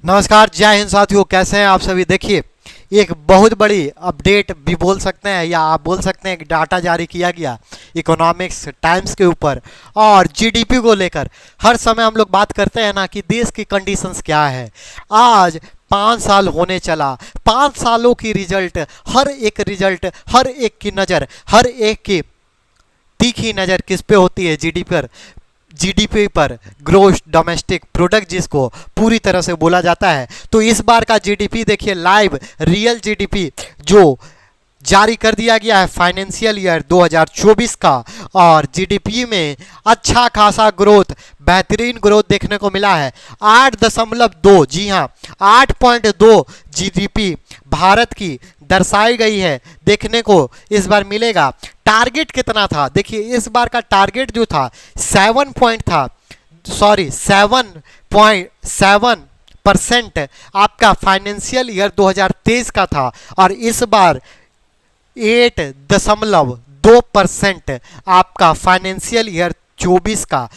नमस्कार, जय हिंद साथियों। कैसे हैं आप सभी। देखिए, एक बहुत बड़ी अपडेट भी बोल सकते हैं या आप बोल सकते हैं कि डाटा जारी किया गया इकोनॉमिक्स टाइम्स के ऊपर और जीडीपी को लेकर। हर समय हम लोग बात करते हैं ना कि देश की कंडीशंस क्या है। आज 5 साल होने चला, 5 सालों की रिजल्ट, हर एक की नज़र, हर एक की तीखी नज़र किस पे होती है? जीडीपी पर, ग्रोस डोमेस्टिक प्रोडक्ट जिसको पूरी तरह से बोला जाता है। तो इस बार का जीडीपी देखिए, लाइव रियल जीडीपी जो जारी कर दिया गया है फाइनेंशियल ईयर 2024 का, और जीडीपी में अच्छा खासा ग्रोथ, बेहतरीन ग्रोथ देखने को मिला है। 8.2, जी हाँ, 8.2 जीडीपी भारत की दर्शाई गई है, देखने को इस बार मिलेगा। टारगेट कितना था? देखिए, इस बार का टारगेट जो था 7% आपका फाइनेंशियल ईयर 2023 का था, और इस बार 8.2% आपका फाइनेंशियल ईयर 24 का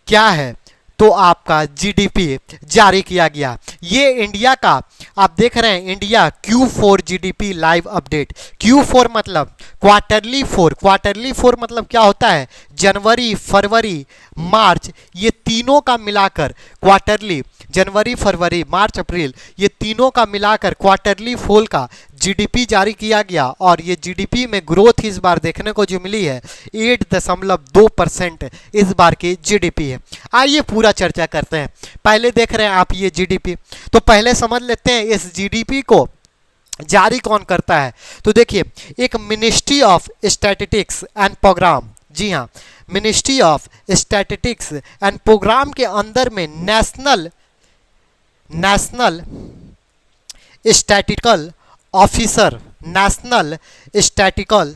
क्या है, तो आपका जीडीपी जारी किया गया। ये इंडिया का आप देख रहे हैं, India Q4 GDP live update. Q4 मतलब क्वार्टरली फोर मतलब क्या होता है? जनवरी, फरवरी, मार्च, ये तीनों का मिलाकर क्वार्टरली, जनवरी, फरवरी, मार्च, अप्रैल, ये तीनों का मिलाकर क्वार्टरली फोर का जीडीपी जारी किया गया। और ये जीडीपी में ग्रोथ इस बार देखने को जो मिली है 8.2% इस बार की जीडीपी है। आइए पूरा चर्चा करते हैं। पहले देख रहे हैं आप ये जीडीपी, तो पहले समझ लेते हैं इस जीडीपी को जारी कौन करता है। तो देखिए, एक ministry of statistics and program, जी हाँ, ministry of statistics and programme के अंदर में national statical officer, national statical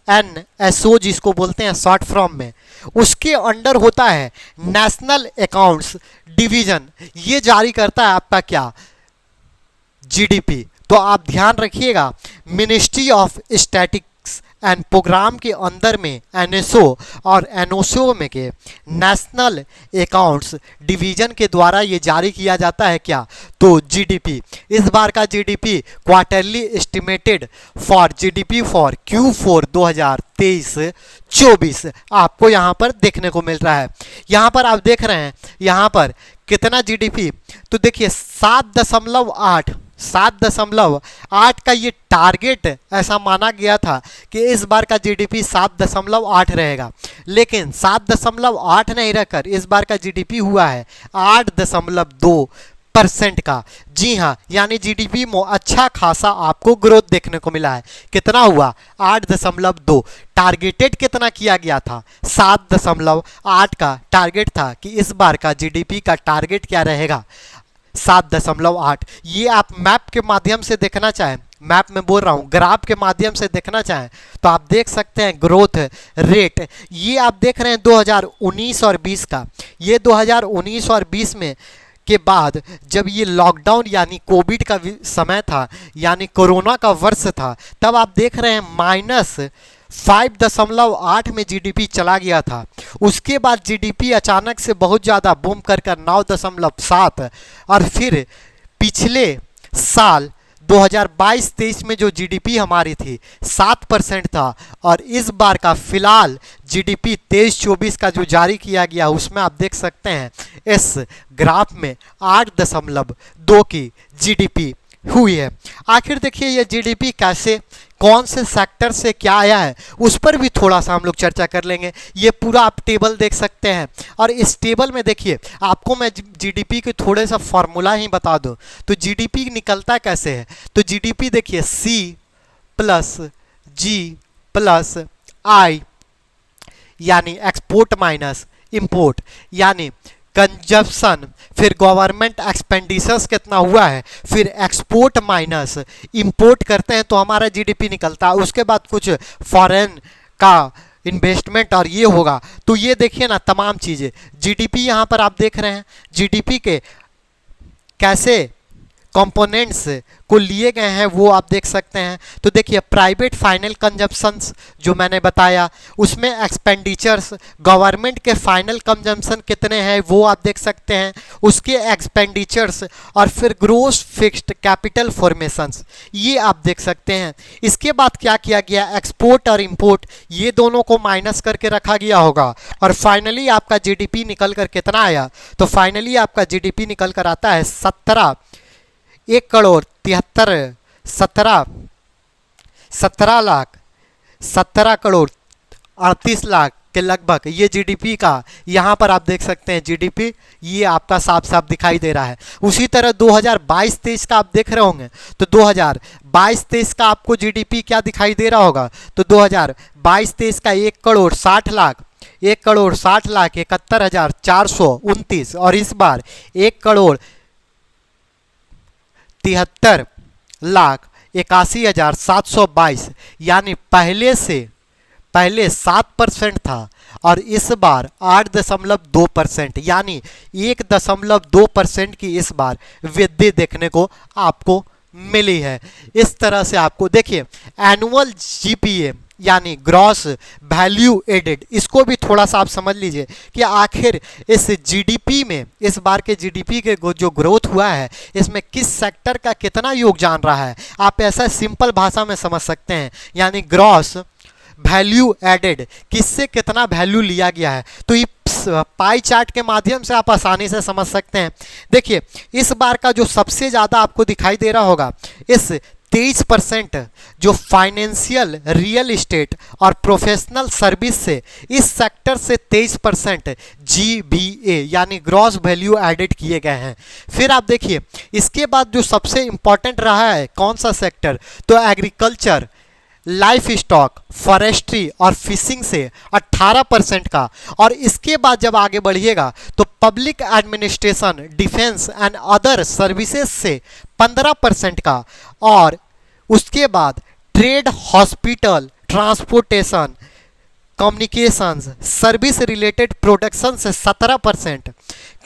NSO जिसको बोलते हैं शॉर्ट फॉर्म में, उसके अंडर होता है नेशनल अकाउंट्स डिवीजन। ये जारी करता है आपका क्या? जीडीपी। तो आप ध्यान रखिएगा, ministry of statistics and programme के अंदर में NSO और NOCO में के नेशनल अकाउंट्स डिवीजन के द्वारा ये जारी किया जाता है क्या? तो जीडीपी। इस बार का GDP quarterly estimated for GDP for Q4 2023-24 आपको यहाँ पर देखने को मिल रहा है। यहाँ पर आप देख रहे हैं, यहाँ पर कितना जीडीपी, तो देखिए 7.8 का ये टारगेट ऐसा माना गया था कि इस बार का जीडीपी 7.8 रहेगा, लेकिन 7.8 नहीं रहकर इस बार का जीडीपी हुआ है 8.2% का। जी हाँ, यानी जीडीपी में अच्छा खासा आपको ग्रोथ देखने को मिला है। कितना हुआ? 8.2। टारगेटेड कितना किया गया था? 7.8 का टारगेट था कि इस बार का जीडीपी का टारगेट क्या रहेगा? 7.8। ये आप मैप के माध्यम से देखना चाहें, मैप में बोल रहा हूँ, ग्राफ के माध्यम से देखना चाहें तो आप देख सकते हैं ग्रोथ रेट। ये आप देख रहे हैं 2019 और 20 का। ये 2019 और 20 में के बाद जब ये लॉकडाउन यानी कोविड का समय था, यानी कोरोना का वर्ष था, तब आप देख रहे हैं -5.8 में जीडीपी चला गया था। उसके बाद जीडीपी अचानक से बहुत ज़्यादा बूम कर 9.7, और फिर पिछले साल 2022-23 में जो जीडीपी हमारी थी 7% था, और इस बार का फिलहाल जीडीपी 23-24 का जो जारी किया गया उसमें आप देख सकते हैं इस ग्राफ में 8.2 की जीडीपी हुई है। आखिर देखिए, ये जीडीपी कैसे, कौन से सेक्टर से क्या आया है, उस पर भी थोड़ा सा हम लोग चर्चा कर लेंगे। ये पूरा आप टेबल देख सकते हैं, और इस टेबल में देखिए, आपको मैं जीडीपी के थोड़े सा फॉर्मूला ही बता दूं तो जीडीपी निकलता कैसे है। तो जीडीपी देखिए C+G+I, यानी एक्सपोर्ट माइनस इंपोर्ट, यानी कंजप्शन, फिर गवर्नमेंट एक्सपेंडिचर्स कितना हुआ है, फिर एक्सपोर्ट माइनस इंपोर्ट करते हैं तो हमारा जीडीपी निकलता है। उसके बाद कुछ फॉरेन का इन्वेस्टमेंट और ये होगा। तो ये देखिए ना, तमाम चीज़ें जीडीपी यहाँ पर आप देख रहे हैं। जीडीपी के कैसे कंपोनेंट्स को लिए गए हैं वो आप देख सकते हैं। तो देखिए प्राइवेट फाइनल कंजम्पशंस जो मैंने बताया, उसमें एक्सपेंडिचर्स गवर्नमेंट के फाइनल कंजम्पशन कितने हैं वो आप देख सकते हैं, उसके एक्सपेंडिचर्स, और फिर ग्रोस फिक्स्ड कैपिटल फॉर्मेशंस ये आप देख सकते हैं। इसके बाद क्या किया गया, एक्सपोर्ट और इंपोर्ट ये दोनों को माइनस करके रखा गया होगा, और फाइनली आपका जीडीपी निकल कर कितना आया, तो फाइनली आपका जीडीपी निकल कर आता है 17 करोड़ 38 लाख के लगभग ये जीडीपी का यहाँ पर आप देख सकते हैं। जीडीपी ये आपका साफ साफ दिखाई दे रहा है। उसी तरह 2022-23 का आप देख रहे होंगे, तो 2022-23 का आपको जीडीपी क्या दिखाई दे रहा होगा, तो 2022-23 का 1,60,71,429, और इस बार 1,73,81,722, यानी पहले 7% था और इस बार 8.2%, यानी 1.2% की इस बार वृद्धि देखने को आपको मिली है। इस तरह से आपको देखिए एनुअल जीपीए यानी ग्रॉस वैल्यू एडेड, इसको भी थोड़ा सा आप समझ लीजिए कि आखिर इस जीडीपी में, इस बार के जीडीपी के जो ग्रोथ हुआ है, इसमें किस सेक्टर का कितना योगदान रहा है, आप ऐसा सिंपल भाषा में समझ सकते हैं। यानी ग्रॉस वैल्यू एडेड, किससे कितना वैल्यू लिया गया है, तो इस पाई चार्ट के माध्यम से आप आसानी से समझ सकते हैं। देखिए इस बार का जो सबसे ज़्यादा आपको दिखाई दे रहा होगा, इस 23% जो फाइनेंशियल, रियल इस्टेट और प्रोफेशनल सर्विस से, इस सेक्टर से 23% जीबीए यानी ग्रॉस वैल्यू एडेड किए गए हैं। फिर आप देखिए इसके बाद जो सबसे इंपॉर्टेंट रहा है कौन सा सेक्टर, तो एग्रीकल्चर, लाइफ स्टॉक, फॉरेस्ट्री और फिशिंग से 18% का, और इसके बाद जब आगे बढ़िएगा तो public administration, defence and other services से 15% का, और उसके बाद trade, hospital, transportation, communications, service related production से 17%,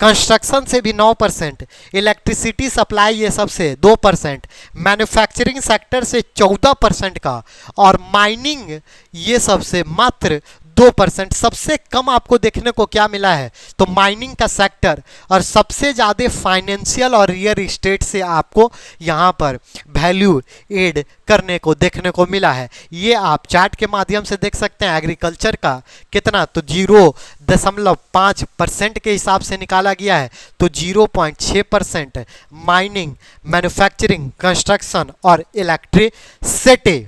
कंस्ट्रक्शन से भी 9%, इलेक्ट्रिसिटी सप्लाई ये सब से 2%, मैन्युफैक्चरिंग सेक्टर से 14% का, और माइनिंग ये सब से मात्र 2%। सबसे कम आपको देखने को क्या मिला है, तो माइनिंग का सेक्टर, और सबसे ज़्यादा फाइनेंशियल और रियल इस्टेट से आपको यहाँ पर वैल्यू एड करने को देखने को मिला है। ये आप चार्ट के माध्यम से देख सकते हैं। एग्रीकल्चर का कितना, तो 0.5% के हिसाब से निकाला गया है, तो 0.6%, माइनिंग, मैन्युफैक्चरिंग, कंस्ट्रक्शन और इलेक्ट्रिसिटी।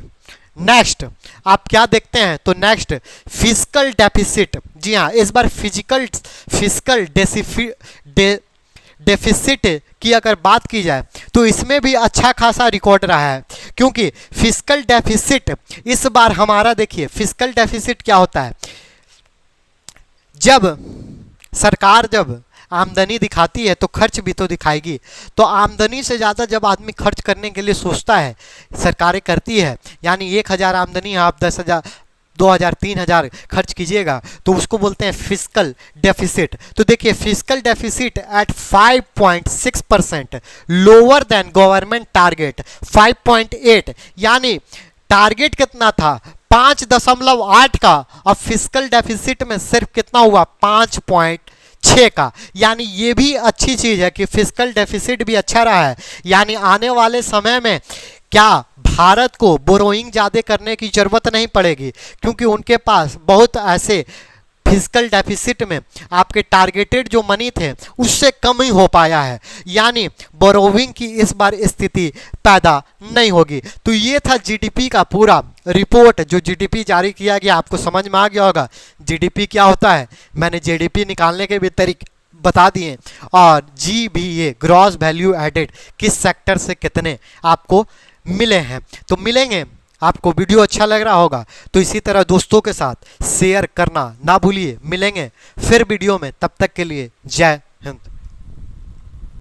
नेक्स्ट आप क्या देखते हैं, तो नेक्स्ट फिजिकल डेफिसिट। जी हाँ, इस बार फिजिकल डेफिसिट की अगर बात की जाए तो इसमें भी अच्छा खासा रिकॉर्ड रहा है, क्योंकि फिजिकल डेफिसिट इस बार हमारा, देखिए फिजिकल डेफिसिट क्या होता है, जब सरकार जब आमदनी दिखाती है तो खर्च भी तो दिखाएगी। तो आमदनी से ज़्यादा जब आदमी खर्च करने के लिए सोचता है, सरकारें करती है, यानी 1,000 आमदनी है, आप 10,000, 2,000, 3,000 खर्च कीजिएगा, तो उसको बोलते हैं फिजिकल डेफिसिट। तो देखिए physical deficit at 5.6%, lower than government target 5.8, यानी टारगेट कितना था 5.8 का, अब फिजिकल डेफिसिट में सिर्फ कितना हुआ 5.6 का। यानी ये भी अच्छी चीज़ है कि फिजिकल डेफिसिट भी अच्छा रहा है, यानी आने वाले समय में क्या भारत को बोरोइंग ज़्यादा करने की ज़रूरत नहीं पड़ेगी, क्योंकि उनके पास बहुत ऐसे फिजिकल डेफिसिट में आपके टारगेटेड जो मनी थे उससे कम ही हो पाया है, यानी बोरोइंग की इस बार स्थिति पैदा नहीं होगी। तो ये था जीडीपी का पूरा रिपोर्ट, जो जीडीपी जारी किया गया। आपको समझ में आ गया होगा जीडीपी क्या होता है, मैंने जीडीपी निकालने के भी तरीके बता दिए, और जीबीए ग्रॉस वैल्यू एडेड किस सेक्टर से कितने आपको मिले हैं। तो मिलेंगे, आपको वीडियो अच्छा लग रहा होगा तो इसी तरह दोस्तों के साथ शेयर करना ना भूलिए। मिलेंगे फिर वीडियो में, तब तक के लिए जय हिंद।